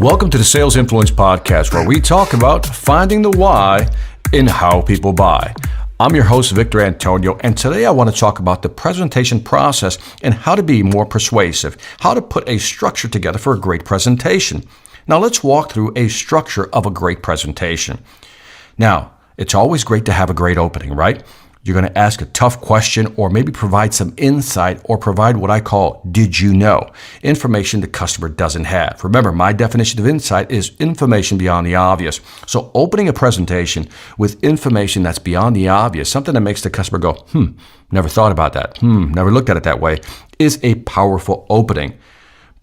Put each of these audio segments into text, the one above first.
Welcome to the Sales Influence Podcast, where we talk about finding the why in how people buy. I'm your host, Victor Antonio, and today I want to talk about the presentation process and how to be more persuasive, how to put a structure together for a great presentation. Now, let's walk through a structure of a great presentation. Now, it's always great to have a great opening, right? You're going to ask a tough question or maybe provide some insight or provide what I call did you know, information the customer doesn't have. Remember, my definition of insight is information beyond the obvious. So opening a presentation with information that's beyond the obvious, something that makes the customer go, never thought about that, never looked at it that way, is a powerful opening.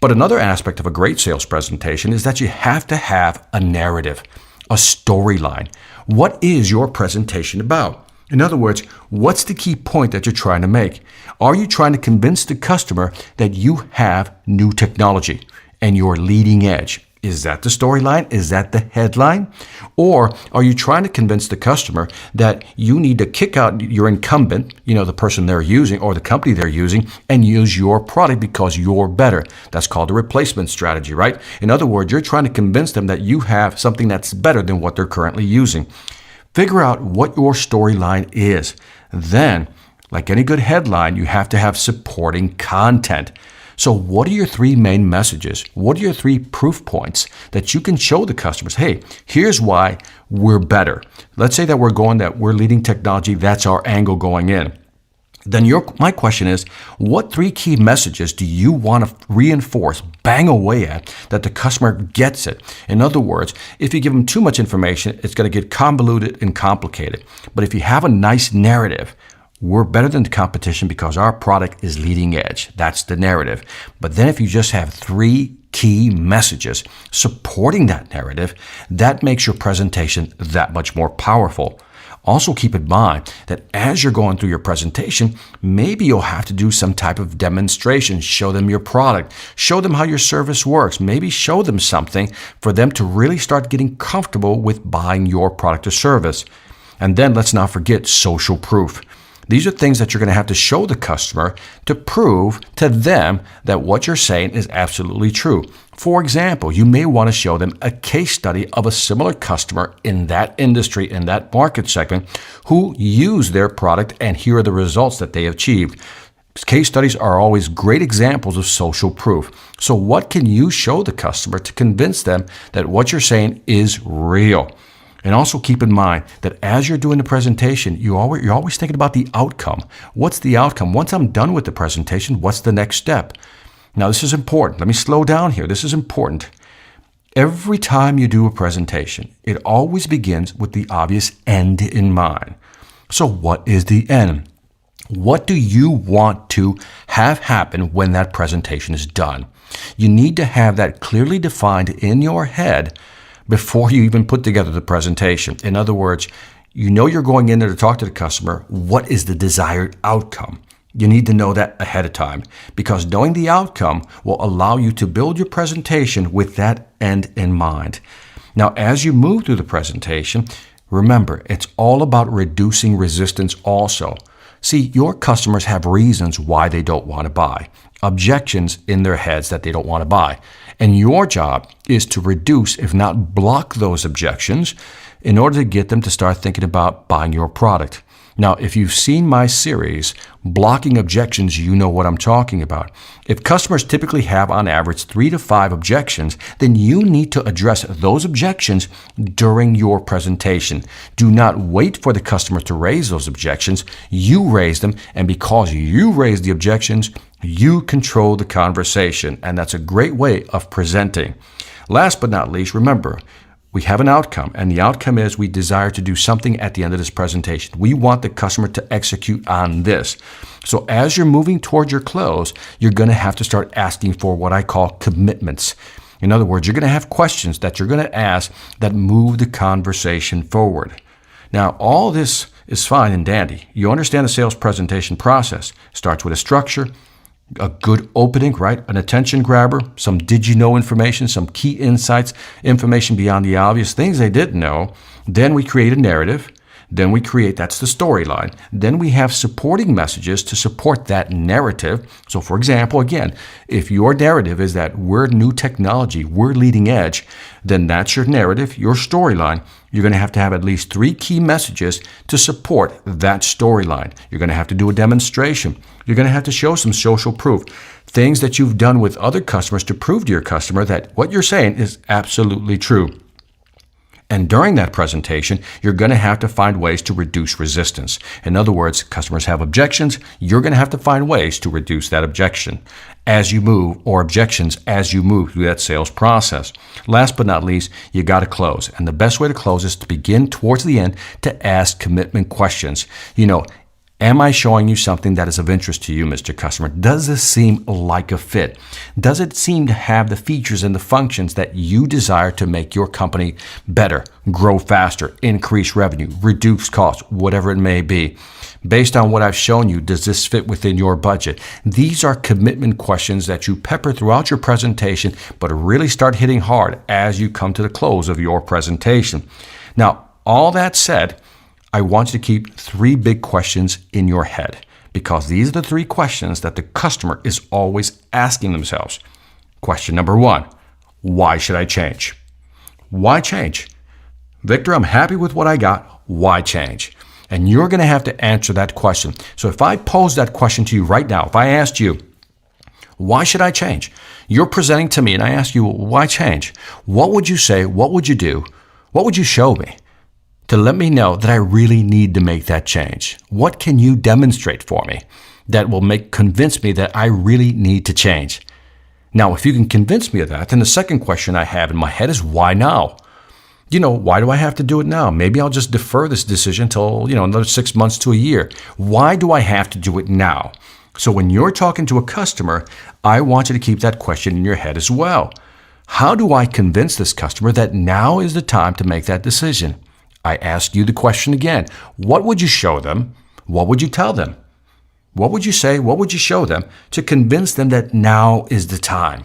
But another aspect of a great sales presentation is that you have to have a narrative, a storyline. What is your presentation about? In other words, what's the key point that you're trying to make? Are you trying to convince the customer that you have new technology and you're leading edge? Is that the storyline? Is that the headline? Or are you trying to convince the customer that you need to kick out your incumbent, the person they're using or the company they're using, and use your product because you're better? That's called a replacement strategy, right? In other words, you're trying to convince them that you have something that's better than what they're currently using. Figure out what your storyline is. Then, like any good headline, you have to have supporting content. So what are your three main messages? What are your three proof points that you can show the customers? Hey, here's why we're better. Let's say that we're leading technology. That's our angle going in. Then my question is, what three key messages do you want to reinforce, bang away at, that the customer gets it? In other words, if you give them too much information, it's going to get convoluted and complicated. But if you have a nice narrative, we're better than the competition because our product is leading edge. That's the narrative. But then if you just have three key messages supporting that narrative, that makes your presentation that much more powerful. Also keep in mind that as you're going through your presentation, maybe you'll have to do some type of demonstration, show them your product, show them how your service works, maybe show them something for them to really start getting comfortable with buying your product or service. And then let's not forget social proof. These are things that you're going to have to show the customer to prove to them that what you're saying is absolutely true. For example, you may want to show them a case study of a similar customer in that industry, in that market segment, who used their product, and here are the results that they achieved. Case studies are always great examples of social proof. So what can you show the customer to convince them that what you're saying is real? And also keep in mind that as you're doing the presentation, you're always thinking about the outcome. What's the outcome? Once I'm done with the presentation, what's the next step? Now, this is important. Let me slow down here. This is important. Every time you do a presentation, it always begins with the obvious end in mind. So what is the end? What do you want to have happen when that presentation is done? You need to have that clearly defined in your head before you even put together the presentation. In other words, you're going in there to talk to the customer. What is the desired outcome? You need to know that ahead of time, because knowing the outcome will allow you to build your presentation with that end in mind. Now, as you move through the presentation, remember, it's all about reducing resistance also. See, your customers have reasons why they don't want to buy, objections in their heads that they don't want to buy. And your job is to reduce, if not block, those objections in order to get them to start thinking about buying your product. Now, if you've seen my series, Blocking Objections, you know what I'm talking about. If customers typically have on average 3 to 5 objections, then you need to address those objections during your presentation. Do not wait for the customer to raise those objections. You raise them, and because you raise the objections, you control the conversation, and that's a great way of presenting. Last but not least, remember, we have an outcome, and the outcome is we desire to do something at the end of this presentation. We want the customer to execute on this. So as you're moving toward your close, you're going to have to start asking for what I call commitments. In other words, you're going to have questions that you're going to ask that move the conversation forward. Now, all this is fine and dandy. You understand the sales presentation process. It starts with a structure, a good opening, right? An attention grabber, some did you know information, some key insights, information beyond the obvious, things they didn't know. Then we create a narrative. Then we create, that's the storyline. Then we have supporting messages to support that narrative. So for example, again, if your narrative is that we're new technology, we're leading edge, then that's your narrative, your storyline. You're going to have at least 3 key messages to support that storyline. You're going to have to do a demonstration. You're going to have to show some social proof, things that you've done with other customers to prove to your customer that what you're saying is absolutely true. And during that presentation, you're going to have to find ways to reduce resistance. In other words, customers have objections. You're going to have to find ways to reduce that objection as you move, or objections as you move through that sales process. Last but not least, you got to close. And the best way to close is to begin towards the end to ask commitment questions. Am I showing you something that is of interest to you, Mr. Customer? Does this seem like a fit? Does it seem to have the features and the functions that you desire to make your company better, grow faster, increase revenue, reduce costs, whatever it may be? Based on what I've shown you, does this fit within your budget? These are commitment questions that you pepper throughout your presentation, but really start hitting hard as you come to the close of your presentation. Now, all that said, I want you to keep 3 big questions in your head, because these are the 3 questions that the customer is always asking themselves. Question number 1, why should I change? Why change? Victor, I'm happy with what I got. Why change? And you're going to have to answer that question. So if I pose that question to you right now, if I asked you, why should I change? You're presenting to me and I ask you, why change? What would you say? What would you do? What would you show me to let me know that I really need to make that change? What can you demonstrate for me that will convince me that I really need to change? Now, if you can convince me of that, then the second question I have in my head is, why now? Why do I have to do it now? Maybe I'll just defer this decision till, another 6 months to a year. Why do I have to do it now? So when you're talking to a customer, I want you to keep that question in your head as well. How do I convince this customer that now is the time to make that decision? I ask you the question again. What would you show them? What would you tell them? What would you say? What would you show them to convince them that now is the time?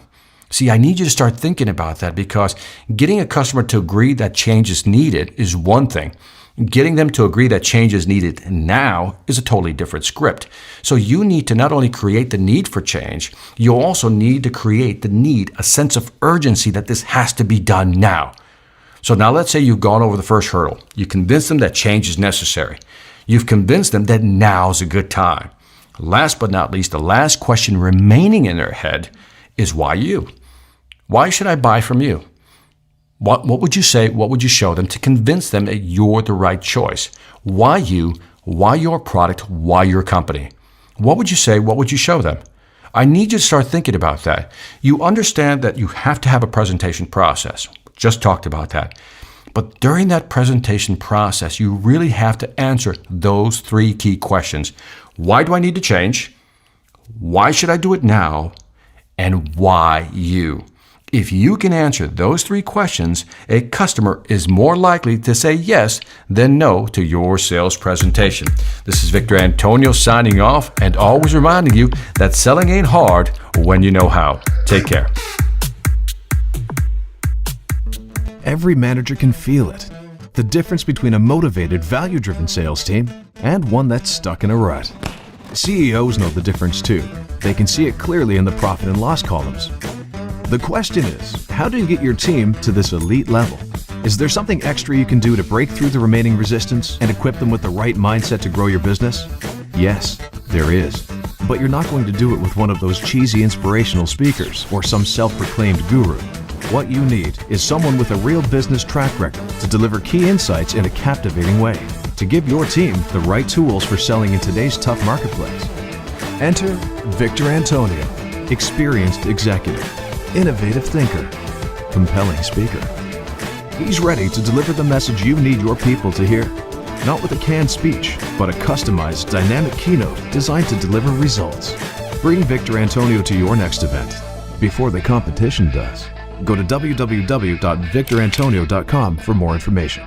See, I need you to start thinking about that, because getting a customer to agree that change is needed is one thing. Getting them to agree that change is needed now is a totally different script. So you need to not only create the need for change, you also need to create a sense of urgency that this has to be done now. So now let's say you've gone over the first hurdle. You convinced them that change is necessary. You've convinced them that now's a good time. Last but not least, the last question remaining in their head is, why you? Why should I buy from you? What would you say? What would you show them to convince them that you're the right choice? Why you? Why your product? Why your company? What would you say? What would you show them? I need you to start thinking about that. You understand that you have to have a presentation process. Just talked about that. But during that presentation process, you really have to answer those 3 key questions. Why do I need to change? Why should I do it now? And why you? If you can answer those 3 questions, a customer is more likely to say yes than no to your sales presentation. This is Victor Antonio signing off, and always reminding you that selling ain't hard when you know how. Take care. Every manager can feel it. The difference between a motivated, value-driven sales team and one that's stuck in a rut. CEOs know the difference too. They can see it clearly in the profit and loss columns. The question is, how do you get your team to this elite level? Is there something extra you can do to break through the remaining resistance and equip them with the right mindset to grow your business? Yes, there is. But you're not going to do it with one of those cheesy inspirational speakers or some self-proclaimed guru. What you need is someone with a real business track record to deliver key insights in a captivating way, to give your team the right tools for selling in today's tough marketplace. Enter Victor Antonio, experienced executive, innovative thinker, compelling speaker. He's ready to deliver the message you need your people to hear, not with a canned speech, but a customized, dynamic keynote designed to deliver results. Bring Victor Antonio to your next event before the competition does. Go to www.victorantonio.com for more information.